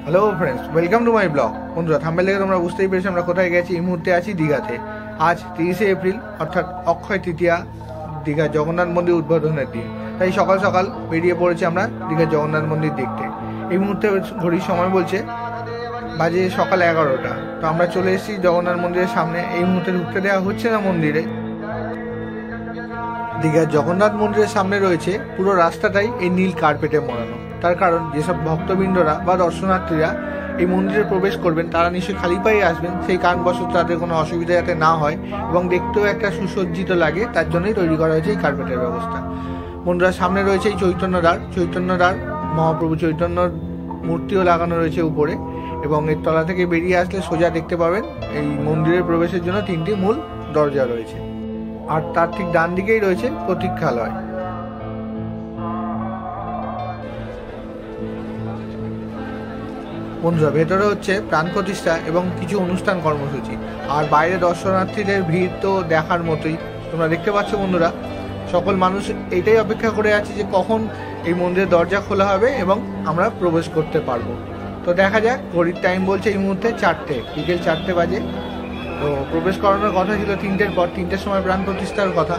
Hello friends, welcome to my blog. বন্ধুরা, thumbnail দেখে তোমরা বুঝতেই পেরেছো আমরা কোথায় গেছি। এই মুহূর্তে আছি দীঘাতে। আজ 30শে এপ্রিল, অর্থাৎ অক্ষয় তৃতীয়া, দীঘা জগন্নাথ মন্দির উদ্বোধনের দিন। তাই সকাল সকাল বেরিয়ে পড়েছি আমরা দীঘা জগন্নাথ মন্দির দেখতে। এই মুহূর্তে ঘড়ির সময় বলছে বাজে সকাল 11টা। তো আমরা চলে এসেছি জগন্নাথ মন্দিরের সামনে। এই মুহূর্তে ঢুকতে দেওয়া হচ্ছে না মন্দিরে। দীঘার জগন্নাথ মন্দিরের সামনে রয়েছে পুরো রাস্তাটাই এই নীল কার্পেটে মোড়ানো। তার কারণ যেসব ভক্তবৃন্দরা বা দর্শনার্থীরা এই মন্দিরে প্রবেশ করবেন তারা নিশ্চয়ই খালি পায়ে আসবেন, সেই কারণবশত তাদের কোনো অসুবিধা যাতে না হয় এবং দেখতেও একটা সুসজ্জিত লাগে, তার জন্যই তৈরি করা হয়েছে এই কার্পেটের ব্যবস্থা। বন্ধুরা, সামনে রয়েছে এই চৈতন্যদ্বার, মহাপ্রভু চৈতন্যর মূর্তিও লাগানো রয়েছে উপরে, এবং এর তলা থেকে বেরিয়ে আসলে সোজা দেখতে পাবেন এই মন্দিরের প্রবেশের জন্য 3টি মূল দরজা রয়েছে। আর তার ঠিক ডান দিকেই রয়েছে প্রতীক্ষালয়। বন্ধুরা, ভেতরে হচ্ছে প্রাণ প্রতিষ্ঠা এবং কিছু অনুষ্ঠান কর্মসূচি। আর বাইরে দর্শনার্থীদের ভিড় তো দেখার মতোই। তোমরা দেখতে পাচ্ছ বন্ধুরা, সকল মানুষ এইটাই অপেক্ষা করে আছে যে কখন এই মন্দিরের দরজা খোলা হবে এবং আমরা প্রবেশ করতে পারবো। তো দেখা যাক। ঘড়ির টাইম বলছে এই মুহূর্তে 4টে, বিকেল 4টে বাজে। তো প্রবেশ করানোর কথা ছিল 3টের পর, 3টের সময় প্রাণ প্রতিষ্ঠার কথা।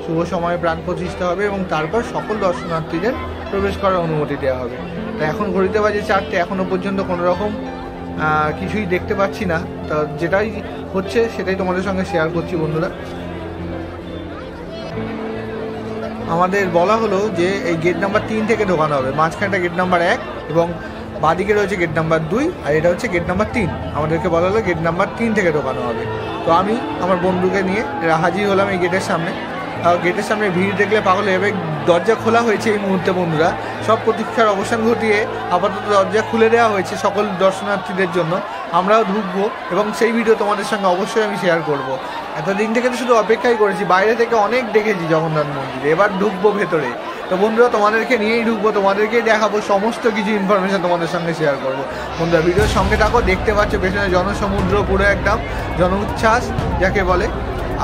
শুভ সময়ে প্রাণ প্রতিষ্ঠা হবে এবং তারপর সকল দর্শনার্থীদের প্রবেশ করার অনুমতি দেওয়া হবে। তো এখন ঘড়িতে বাজে 4টে, এখনো পর্যন্ত কোনো রকম কিছুই দেখতে পাচ্ছি না। তো যেটাই হচ্ছে সেটাই তোমাদের সঙ্গে শেয়ার করছি বন্ধুরা। আমাদের বলা হলো যে এই গেট নাম্বার 3 থেকে ঢোকানো হবে। মাঝখানটা গেট নাম্বার 1 এবং বাদিকে রয়েছে গেট নাম্বার 2, আর এটা হচ্ছে গেট নাম্বার 3। আমাদেরকে বলা হলো গেট নাম্বার 3 থেকে ঢোকানো হবে। তো আমি আমার বন্ধুকে নিয়ে হাজির হলাম এই গেটের সামনে। গেটের সামনে ভিড় দেখলে পাগল হবে। দরজা খোলা হয়েছে এই মুহূর্তে বন্ধুরা। সব প্রতীক্ষার অবসান ঘটিয়ে আপাতত দরজা খুলে দেওয়া হয়েছে সকল দর্শনার্থীদের জন্য। আমরাও ঢুকবো এবং সেই ভিডিও তোমাদের সঙ্গে অবশ্যই আমি শেয়ার করব। এতদিন থেকে তো শুধু অপেক্ষাই করেছি, বাইরে থেকে অনেক দেখেছি জগন্নাথ মন্দিরে, এবার ঢুকবো ভেতরে। তো বন্ধুরা, তোমাদেরকে নিয়েই ঢুকবো, তোমাদেরকেই দেখাবো, সমস্ত কিছু ইনফরমেশন তোমাদের সঙ্গে শেয়ার করবো। বন্ধুরা, ভিডিওর সঙ্গে থাকো। দেখতে পাচ্ছ পেছনে জনসমুদ্র, পুরো একদম জনউচ্ছ্বাস যাকে বলে।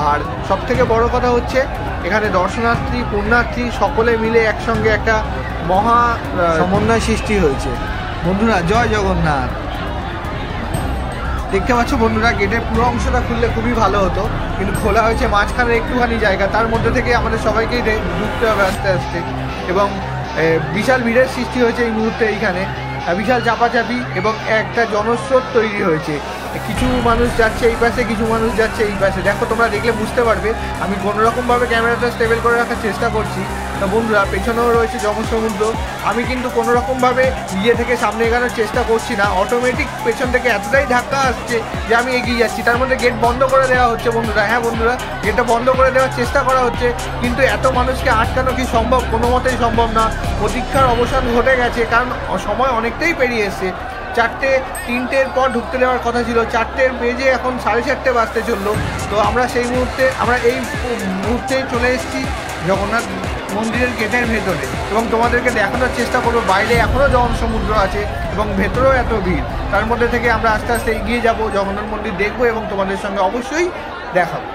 আর সব থেকে বড় কথা হচ্ছে এখানে দর্শনার্থী, পুণ্যার্থী সকলে মিলে একসঙ্গে একটা মহা সমন্বয় সৃষ্টি হয়েছে। বন্ধুরা, জয় জগন্নাথ। দেখতে পাচ্ছ বন্ধুরা, গেটের পুরো অংশটা খুললে খুবই ভালো হতো, কিন্তু খোলা হয়েছে মাঝখানে একটুখানি জায়গা, তার মধ্যে থেকে আমাদের সবাইকেই ঢুকতে হবে আস্তে আস্তে। এবং বিশাল ভিড়ের সৃষ্টি হয়েছে এই মুহূর্তে এইখানে। বিশাল চাপাচাপি এবং একটা জনস্রোত তৈরি হয়েছে। কিছু মানুষ যাচ্ছে এই পাশে, কিছু মানুষ যাচ্ছে এই পাশে। দেখো, তোমরা দেখলে বুঝতে পারবে। আমি কোনোরকমভাবে ক্যামেরাটা স্টেবল করে রাখার চেষ্টা করছি। তো বন্ধুরা, পেছনেও রয়েছে জনসমুদ্র। আমি কিন্তু কোনোরকমভাবে নিজে থেকে সামনে এগোনোর চেষ্টা করছি না। অটোমেটিক পেছন থেকে এতটাই ধাক্কা আসছে যে আমি এগিয়ে যাচ্ছি। তার মধ্যে গেট বন্ধ করে দেওয়া হচ্ছে বন্ধুরা। হ্যাঁ বন্ধুরা, গেটটা বন্ধ করে দেওয়ার চেষ্টা করা হচ্ছে, কিন্তু এত মানুষকে আটকানো কি সম্ভব? কোনো মতেই সম্ভব না। প্রতীক্ষার অবসান ঘটে গেছে, কারণ সময় অনেকটাই পেরিয়ে এসছে। 3টের পর ঢুকতে দেওয়ার কথা ছিল, 4টের বেজে এখন 4:30 বাজতে চললো। তো আমরা এই মুহূর্তে চলে এসেছি জগন্নাথ মন্দিরের গেটের ভেতরে এবং তোমাদেরকে দেখানোর চেষ্টা করবো বাইরে এখনও জনসমুদ্র আছে এবং ভেতরেও এত ভিড়। তার মধ্যে থেকে আমরা আস্তে আস্তে এগিয়ে যাব, জগন্নাথ মন্দির দেখবো এবং তোমাদের সঙ্গে অবশ্যই দেখাবো।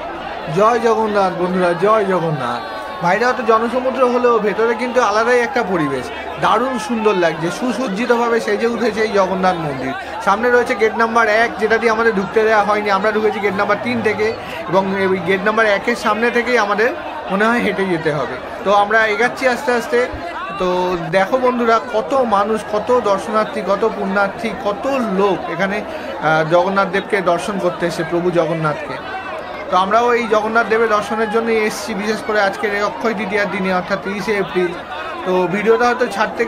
জয় জগন্নাথ বন্ধুরা, জয় জগন্নাথ। বাইরে হয়তো জনসমুদ্র হলেও ভেতরে কিন্তু আলাদাই একটা পরিবেশ। দারুণ সুন্দর লাগছে, সুসজ্জিতভাবে সেজে উঠেছে এই জগন্নাথ মন্দির। সামনে রয়েছে গেট নাম্বার 1, যেটা দিয়ে আমাদের ঢুকতে দেওয়া হয়নি। আমরা ঢুকেছি গেট নাম্বার 3 থেকে এবং এই গেট নাম্বার 1-এর সামনে থেকেই আমাদের মনে হয় হেঁটে যেতে হবে। তো আমরা এগাচ্ছি আস্তে আস্তে। তো দেখো বন্ধুরা, কত মানুষ, কত দর্শনার্থী, কত পুণ্যার্থী, কত লোক এখানে জগন্নাথ দেবকে দর্শন করতে এসে, প্রভু জগন্নাথকে। তো আমরাও এই জগন্নাথ দেবের দর্শনের জন্যই এসেছি, বিশেষ করে আজকের এই অক্ষয় তৃতীয়ার দিনে, অর্থাৎ 30শে এপ্রিল। তো ভিডিওটা হয়তো ছাড়তে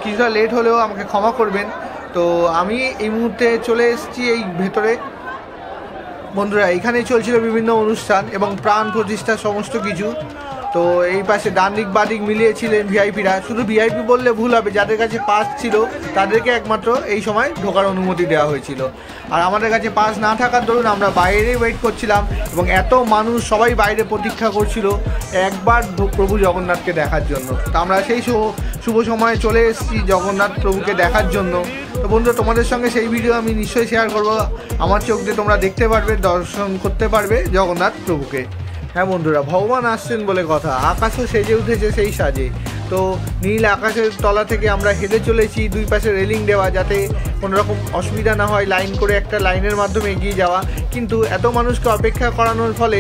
কিছুটা লেট হলেও আমাকে ক্ষমা করবেন। তো আমি এই মুহূর্তে চলে এসেছি এই ভেতরে। বন্ধুরা, এখানেই চলছিল বিভিন্ন অনুষ্ঠান এবং প্রাণ প্রতিষ্ঠা সমস্ত কিছু। তো এই পাশে ডান দিক বাদিক মিলিয়েছিলেন ভিআইপিরা। শুধু ভিআইপি বললে ভুল হবে, যাদের কাছে পাস ছিল তাদেরকে একমাত্র এই সময় ঢোকার অনুমতি দেওয়া হয়েছিল। আর আমাদের কাছে পাস না থাকার দরুন আমরা বাইরেই ওয়েট করছিলাম এবং এত মানুষ সবাই বাইরে প্রতীক্ষা করছিল একবার প্রভু জগন্নাথকে দেখার জন্য। তো আমরা সেই শুভ সময়ে চলে এসেছি জগন্নাথ প্রভুকে দেখার জন্য। তো বন্ধুরা, তোমাদের সঙ্গে সেই ভিডিও আমি নিশ্চয়ই শেয়ার করব। আমার চোখ দিয়ে তোমরা দেখতে পারবে, দর্শন করতে পারবে জগন্নাথ প্রভুকে। হ্যাঁ বন্ধুরা, ভগবান আসছেন বলে কথা, আকাশও সেজে উঠেছে সেই সাজে। তো নীল আকাশের তলা থেকে আমরা হেঁটে চলেছি, দুই পাশে রেলিং দেওয়া যাতে কোনো রকম অসুবিধা না হয়, লাইন করে একটা লাইনের মাধ্যমে এগিয়ে যাওয়া। কিন্তু এত মানুষকে অপেক্ষা করানোর ফলে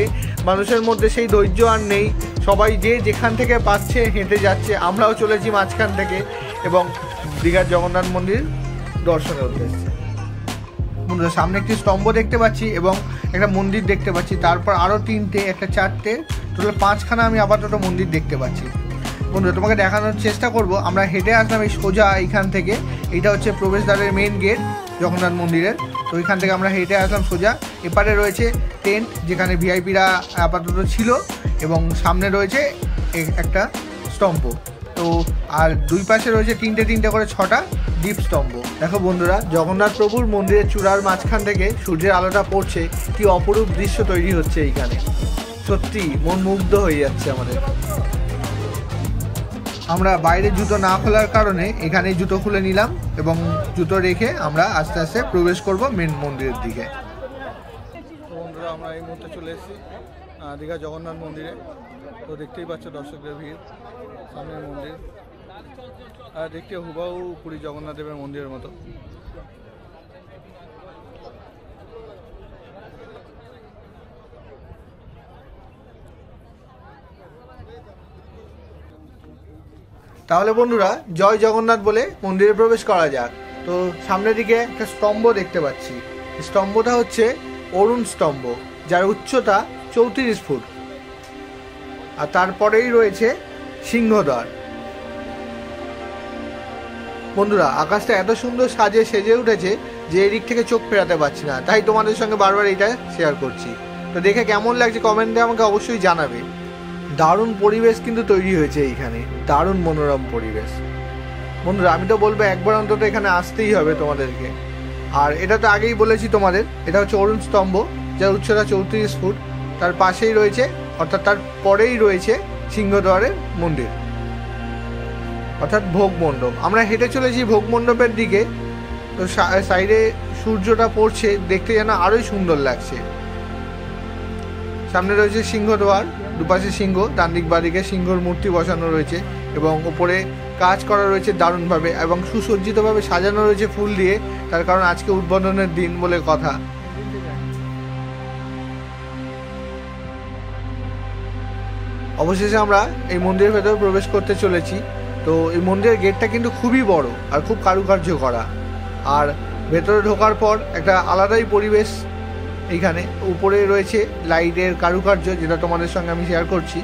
মানুষের মধ্যে সেই ধৈর্য আর নেই, সবাই যে যেখান থেকে পাচ্ছে হেঁটে যাচ্ছে। আমরাও চলেছি মাঝখান থেকে এবং দীঘার জগন্নাথ মন্দির দর্শনের উদ্দেশ্যে। বন্ধুরা সামনে একটি স্তম্ভ দেখতে পাচ্ছি এবং একটা মন্দির দেখতে পাচ্ছি, তারপর আরও 3টে, একটা 4টে, টোটাল 5খানা আমি আপাতত মন্দির দেখতে পাচ্ছি। বন্ধুরা তোমাকে দেখানোর চেষ্টা করব। আমরা হেঁটে আসলাম এই সোজা এইখান থেকে, এইটা হচ্ছে প্রবেশদ্বারের মেন গেট জগন্নাথ মন্দিরের। তো এইখান থেকে আমরা হেঁটে আসলাম সোজা। এপারে রয়েছে টেন্ট যেখানে ভিআইপিরা আপাতত ছিল এবং সামনে রয়েছে একটা স্তম্ভ। তো আর দুই পাশে রয়েছে 3টে করে 6টা দীপ স্তম্ভ। দেখো বন্ধুরা, জগন্নাথ প্রভুর মন্দিরের চূড়ার মাঝখান থেকে সূর্যের আলোটা পড়ছে, কি অপরূপ দৃশ্য তৈরি হচ্ছে এইখানে। সত্যি মন মুগ্ধ হয়ে যাচ্ছে আমাদের। আমরা বাইরে জুতো না খোলার কারণে এখানে জুতো খুলে নিলাম এবং জুতো রেখে আমরা আস্তে আস্তে প্রবেশ করব মেন মন্দিরের দিকে। বন্ধুরা আমরা এই মুহূর্তে চলে এসেছি দীঘা জগন্নাথ মন্দিরে। তো দেখতেই পাচ্ছ দর্শকদের ভিড়, সামনের মন্দির, আর দেখতে হুবাহু পুরী জগন্নাথ দেবের মন্দিরের মতো। তাহলে বন্ধুরা জয় জগন্নাথ বলে মন্দিরে প্রবেশ করা যাক। তো সামনের দিকে একটা স্তম্ভ দেখতে পাচ্ছি। স্তম্ভটা হচ্ছে অরুণ স্তম্ভ, যার উচ্চতা 34 ফুট। আর তারপরেই রয়েছে সিংহদ্বার। বন্ধুরা আকাশটা এত সুন্দর সেজে উঠেছে যে এদিক থেকে চোখ ফেরাতে পারছি না, তাই তোমাদের সঙ্গে বারবার এটা শেয়ার করছি। তো দেখে কেমন লাগছে কমেন্টে আমাকে অবশ্যই জানাবে। দারুণ পরিবেশ কিন্তু তৈরি হয়েছে এইখানে, দারুণ মনোরম পরিবেশ। বন্ধুরা আমি তো বলবো একবার অন্তত এখানে আসতেই হবে তোমাদেরকে। আর এটা তো আগেই বলেছি তোমাদের, এটা হচ্ছে অরুণ স্তম্ভ যার উচ্চতা 34 ফুট। তার পাশেই রয়েছে, অর্থাৎ তার পরেই রয়েছে সিংহদ্বারের মন্দির, অর্থাৎ ভোগ মণ্ডপ। আমরা হেঁটে চলেছি ভোগ মণ্ডপের দিকে। তো সাইডে সূর্যটা পড়ছে, দেখতে যেন আরোই সুন্দর লাগছে। সামনে রয়েছে সিংহদ্বার, দুপাশে সিংহ, ডান দিক বাদিকে সিংহর মূর্তি বসানো রয়েছে এবং ওপরে কাজ করা রয়েছে দারুণভাবে এবং সুসজ্জিতভাবে সাজানো রয়েছে ফুল দিয়ে, তার কারণ আজকে উদ্বোধনের দিন বলে কথা। অবশেষে আমরা এই মন্দিরের ভেতরে প্রবেশ করতে চলেছি। তো এই মন্দিরের গেটটা কিন্তু খুবই বড় আর খুব কারুকার্য করা। আর ভেতরে ঢোকার পর একটা আলাদাই পরিবেশ। এইখানে উপরে রয়েছে লাইটের কারুকার্য, যেটা তোমাদের সঙ্গে আমি শেয়ার করছি,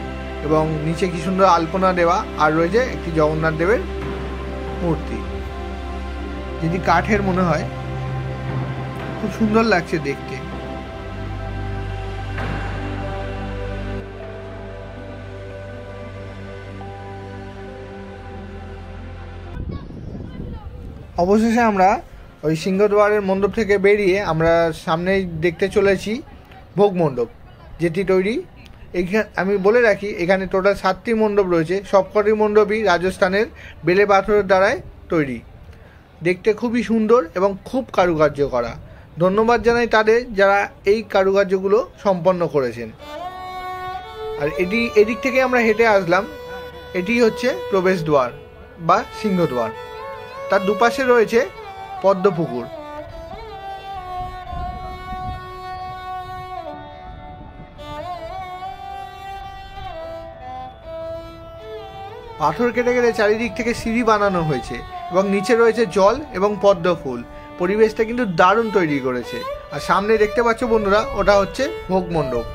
এবং নিচে কি সুন্দর আলপনা দেওয়া। আর রয়েছে একটি জগন্নাথ দেবের মূর্তি, যেটি কাঠের মনে হয়, খুব সুন্দর লাগছে দেখতে। অবশেষে আমরা ওই সিংহদ্বারের মণ্ডপ থেকে বেরিয়ে আমরা সামনে দেখতে চলেছি ভোগ মণ্ডপ, যেটি তৈরি এইখানে। আমি বলে রাখি এখানে টোটাল 7টি মণ্ডপ রয়েছে, সবকটি মণ্ডপই রাজস্থানের বেলে পাথরের দ্বারাই তৈরি। দেখতে খুবই সুন্দর এবং খুব কারুকার্য করা। ধন্যবাদ জানাই তাদের যারা এই কারুকার্যগুলো সম্পন্ন করেছেন। আর এদিক থেকে আমরা হেঁটে আসলাম, এটি হচ্ছে প্রবেশদ্বার বা সিংহদ্বার। তার দুপাশে রয়েছে পদ্মপুকুর। পাথর কেটে কেটে চারিদিক থেকে সিঁড়ি বানানো হয়েছে এবং নিচে রয়েছে জল এবং পদ্ম ফুল। পরিবেশটা কিন্তু দারুণ তৈরি করেছে। আর সামনে দেখতে পাচ্ছ বন্ধুরা, ওটা হচ্ছে ভোগ মণ্ডপ,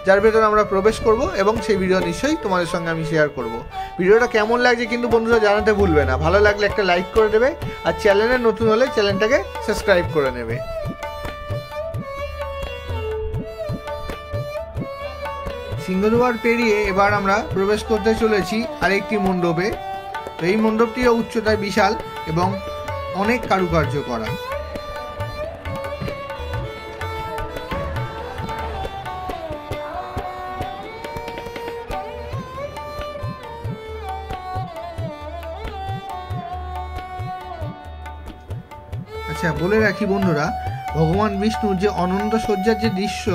যার ভেতরে আমরা প্রবেশ করব এবং সেই ভিডিও নিশ্চয়ই তোমাদের সঙ্গে আমি শেয়ার করব। ভিডিওটা কেমন লাগছে কিন্তু বন্ধুরা জানাতে ভুলবে না। ভালো লাগলে একটা লাইক করে দেবে, আর চ্যানেলে নতুন হলে চ্যানেলটাকে সাবস্ক্রাইব করে নেবে। সিংহদ্বার পেরিয়ে এবার আমরা প্রবেশ করতে চলেছি আরেকটি মণ্ডপে। এই মণ্ডপটিও উচ্চতায় বিশাল এবং অনেক কারুকার্য করা। আচ্ছা বলে রাখি বন্ধুরা, ভগবান বিষ্ণুর যে অনন্ত সজ্জার যে দৃশ্য,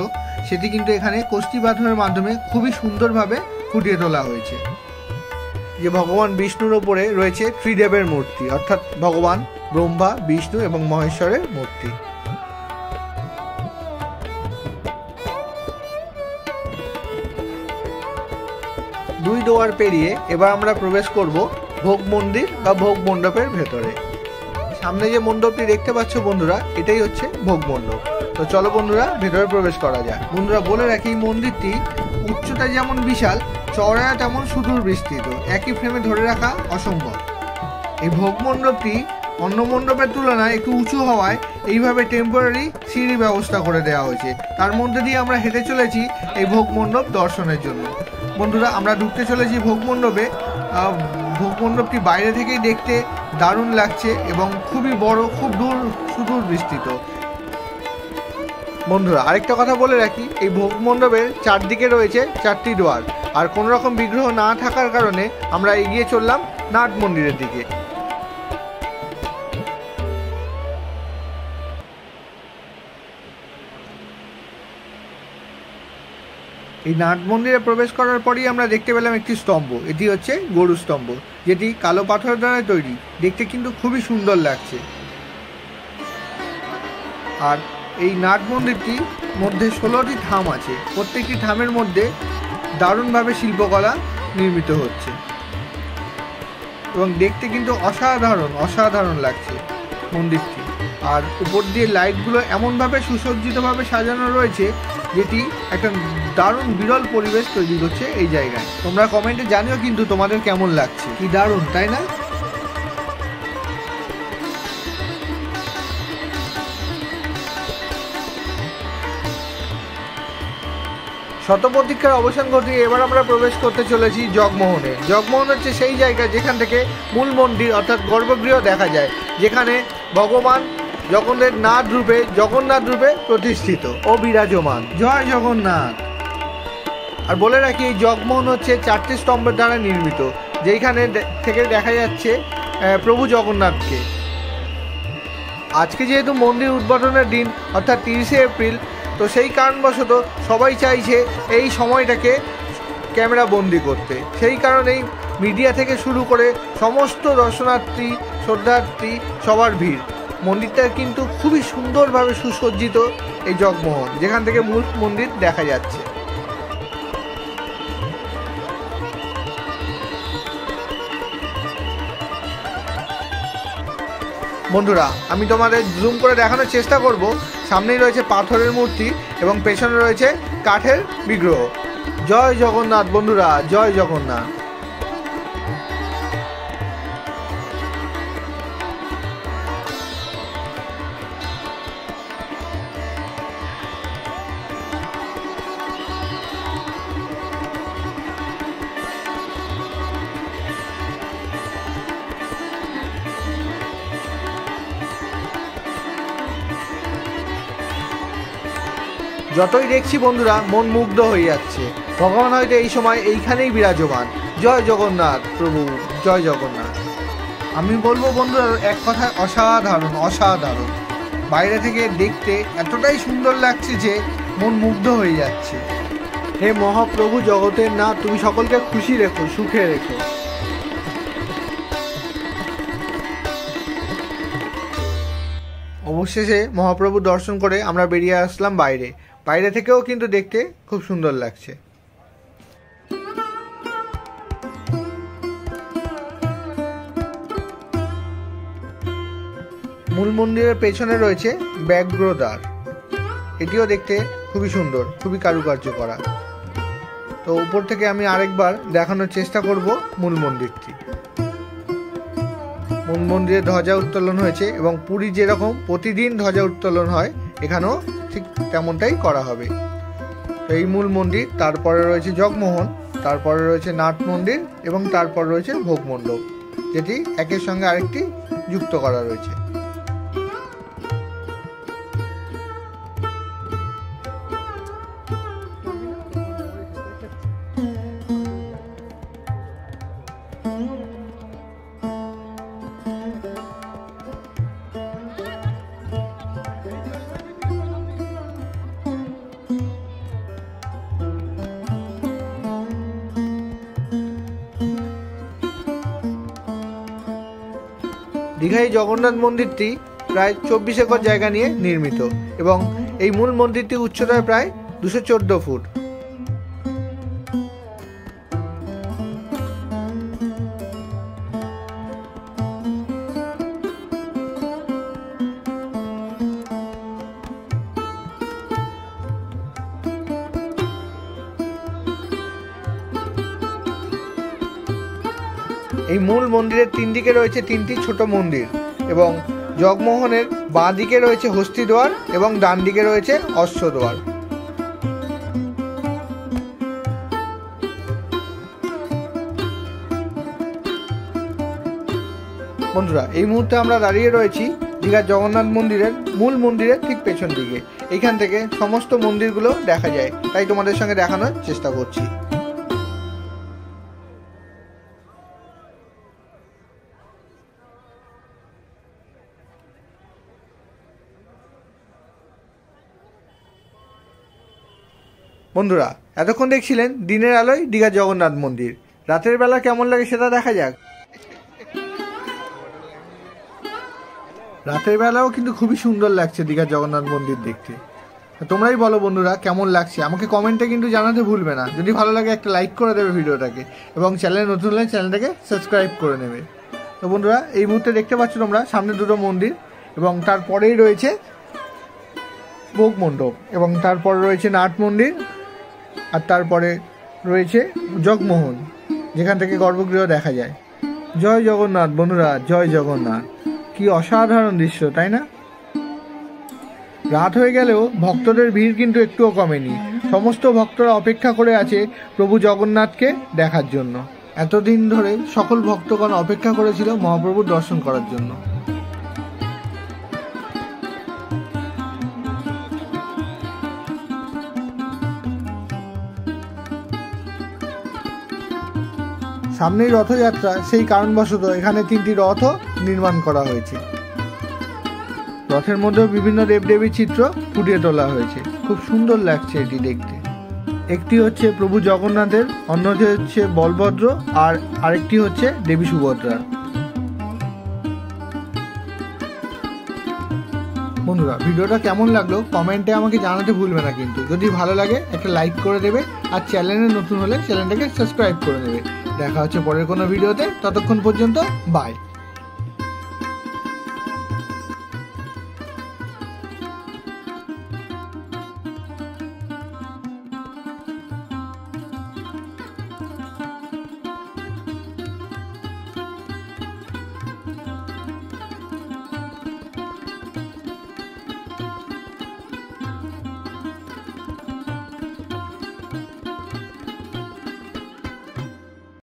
সেটি কিন্তু এখানে কষ্টি পাথরের মাধ্যমে খুবই সুন্দরভাবে ফুটিয়ে তোলা হয়েছে। যে ভগবান বিষ্ণুর ওপরে রয়েছে ত্রিদেবের মূর্তি, অর্থাৎ ভগবান ব্রহ্মা, বিষ্ণু এবং মহেশ্বরের মূর্তি। দুই দুয়ার পেরিয়ে এবার আমরা প্রবেশ করব ভোগ মন্দির বা ভোগ মণ্ডপের ভেতরে। সামনে যে মণ্ডপটি দেখতে পাচ্ছ বন্ধুরা, এটাই হচ্ছে ভোগ মণ্ডপ। তো চলো বন্ধুরা ভেতরে প্রবেশ করা যায়। বন্ধুরা বলে রাখি, এই মন্দিরটি উচ্চতা যেমন বিশাল, চওড়ায় তেমন সুদূর বিস্তৃত, একই ফ্রেমে ধরে রাখা অসম্ভব। এই ভোগ মণ্ডপটি অন্য মণ্ডপের তুলনায় একটু উঁচু হওয়ায় এইভাবে টেম্পোরারি সিঁড়ি ব্যবস্থা করে দেওয়া হয়েছে। তার মধ্যে দিয়ে আমরা হেঁটে চলেছি এই ভোগ মণ্ডপ দর্শনের জন্য। বন্ধুরা আমরা ঢুকতে চলেছি ভোগ মণ্ডপে। ভোগ মণ্ডপটি বাইরে থেকেই দেখতে দারুণ লাগছে এবং খুবই বড়, খুব সুদূর বিস্তৃত। বন্ধুরা আরেকটা কথা বলে রাখি, এই ভোগ মণ্ডপের চারদিকে রয়েছে 4টি দুয়ার, আর কোনো রকম বিগ্রহ না থাকার কারণে আমরা এগিয়ে চললাম নাট মন্দিরের দিকে। এই নাট মন্দিরে প্রবেশ করার পরই আমরা দেখতে পেলাম একটি স্তম্ভ। এটি হচ্ছে গরু স্তম্ভ, যেটি কালো পাথর দ্বারা তৈরি, দেখতে কিন্তু খুবই সুন্দর লাগছে। আর এই নাট মন্দিরটির মধ্যে 16টি ধাম আছে, প্রত্যেকটি ধামের মধ্যে দারুণভাবে শিল্পকলা নির্মিত হচ্ছে এবং দেখতে কিন্তু অসাধারণ লাগছে মন্দিরটি। আর উপর দিয়ে লাইটগুলো এমনভাবে সুসজ্জিতভাবে সাজানো রয়েছে, যেটি একটা দারুণ বিরল পরিবেশ তৈরি করছে এই জায়গায়। তোমরা কমেন্টে জানিও কিন্তু তোমাদের কেমন লাগছে। কি দারুণ, তাই না? শতপ্রতীক্ষার অবসান ঘটিয়ে এবার আমরা প্রবেশ করতে চলেছি জগমোহনে। জগমোহন হচ্ছে সেই জায়গা যেখান থেকে মূল মন্দির অর্থাৎ গর্ভগৃহ দেখা যায়, যেখানে ভগবান জগন্নাথ রূপে প্রতিষ্ঠিত ও বিরাজমান। জয় জগন্নাথ। আর বলে রাখি, এই জগমোহন হচ্ছে 4টি স্তম্ভের দ্বারা নির্মিত, যেখানে থেকে দেখা যাচ্ছে প্রভু জগন্নাথকে। আজকে যেহেতু মন্দির উদ্বোধনের দিন অর্থাৎ 30শে এপ্রিল, তো সেই কারণবশত সবাই চাইছে এই সময়টাকে ক্যামেরা বন্দি করতে। সেই কারণেই মিডিয়া থেকে শুরু করে সমস্ত দর্শনার্থী, শ্রদ্ধার্থী সবার ভিড়। মন্দিরটা কিন্তু খুবই সুন্দরভাবে সুসজ্জিত এই জগমোহন, যেখান থেকে মূল মন্দির দেখা যাচ্ছে। বন্ধুরা আমি তোমাদের জুম করে দেখানোর চেষ্টা করব। সামনেই রয়েছে পাথরের মূর্তি এবং পেছনে রয়েছে কাঠের বিগ্রহ। জয় জগন্নাথ বন্ধুরা, জয় জগন্নাথ। যতই দেখছি বন্ধুরা মন মুগ্ধ হয়ে যাচ্ছে। ভগবান হয়তো এই সময় এইখানেই বিরাজমান। জয় জগন্নাথ প্রভু, জয় জগন্নাথ। আমি বলবো বন্ধুরা, এক কথায় অসাধারণ। বাইরে থেকে দেখতে এতটাই সুন্দর লাগছে যে মন মুগ্ধ হয়ে যাচ্ছে। হে মহাপ্রভু জগতের নাথ, তুমি সকলকে খুশি রেখো, সুখে রেখো। অবশেষে মহাপ্রভু দর্শন করে আমরা বেরিয়ে আসলাম বাইরে থেকেও কিন্তু দেখতে খুব সুন্দর লাগছে। মূল মন্দিরের পেছনে রয়েছে ব্যাঘ্রদ্বার, এটিও দেখতে খুবই সুন্দর, খুবই কারুকার্য করা। তো উপর থেকে আমি আরেকবার দেখানোর চেষ্টা করব মূল মন্দিরটি। মূল মন্দিরে ধ্বজা উত্তোলন হয়েছে এবং পুরী যেরকম প্রতিদিন ধ্বজা উত্তোলন হয়, এখানেও ঠিক তেমনটাই করা হবে। তো এই মূল মন্দির, তারপরে রয়েছে জগমোহন, তারপরে রয়েছে নাট মন্দির এবং তারপর রয়েছে ভোগ মণ্ডপ, যেটি একের সঙ্গে আরেকটি যুক্ত করা রয়েছে। দীঘায় জগন্নাথ মন্দিরটি প্রায় 24 একর জায়গা নিয়ে নির্মিত এবং এই মূল মন্দিরটি উচ্চতায় প্রায় 214 ফুট। এই মূল মন্দিরের 3 দিকে রয়েছে 3টি ছোট মন্দির এবং জগমোহনের বাঁ দিকে রয়েছে হস্তিদ্বার এবং ডান দিকে রয়েছে অশ্বদ্বার। বন্ধুরা, এই মুহূর্তে আমরা দাঁড়িয়ে রয়েছি দীঘার জগন্নাথ মন্দিরের মূল মন্দিরের ঠিক পেছন দিকে। এইখান থেকে সমস্ত মন্দিরগুলো দেখা যায়, তাই তোমাদের সঙ্গে দেখানোর চেষ্টা করছি। বন্ধুরা, এতক্ষণ দেখছিলেন দিনের আলোয় দীঘার জগন্নাথ মন্দির। রাতের বেলা কেমন লাগে সেটা দেখা যাক। রাতের বেলাও কিন্তু খুবই সুন্দর লাগছে দীঘার জগন্নাথ মন্দির দেখতে। তোমরাই বলো বন্ধুরা কেমন লাগছে, আমাকে কমেন্টে কিন্তু জানাতে ভুলবে না। যদি ভালো লাগে একটা লাইক করে দেবে ভিডিওটাকে এবং চ্যানেলে নতুন হলে চ্যানেলটাকে সাবস্ক্রাইব করে নেবে। তো বন্ধুরা, এই মুহূর্তে দেখতে পাচ্ছ তোমরা সামনে দুটো মন্দির এবং তারপরেই রয়েছে ভোগ মণ্ডপ এবং তারপরে রয়েছে নাট মন্দির আর তারপরে রয়েছে জগমোহন, যেখান থেকে গর্ভগৃহ দেখা যায়। জয় জগন্নাথ বন্ধুরা, জয় জগন্নাথ। কি অসাধারণ দৃশ্য, তাই না? রাত হয়ে গেলেও ভক্তদের ভিড় কিন্তু একটুও কমেনি। সমস্ত ভক্তরা অপেক্ষা করে আছে প্রভু জগন্নাথকে দেখার জন্য। এতদিন ধরে সকল ভক্তগণ অপেক্ষা করেছিল মহাপ্রভুর দর্শন করার জন্য। সামনেই রথযাত্রা, সেই কারণবশত এখানে 3টি রথ নির্মাণ করা হয়েছে। রথের মধ্যেও বিভিন্ন দেবদেবীর চিত্র ফুটিয়ে তোলা হয়েছে। খুব সুন্দর লাগছে এটি দেখতে। একটি হচ্ছে প্রভু জগন্নাথের, অন্যটি হচ্ছে বলভদ্র আর আরেকটি হচ্ছে দেবী সুভদ্রা। বন্ধুরা, ভিডিওটা কেমন লাগলো কমেন্টে আমাকে জানাতে ভুলবে না কিন্তু। যদি ভালো লাগে একটা লাইক করে দেবে আর চ্যানেলে নতুন হলে চ্যানেলটাকে সাবস্ক্রাইব করে নেবে। দেখা হচ্ছে পরের কোনো ভিডিওতে, ততক্ষণ পর্যন্ত বাই।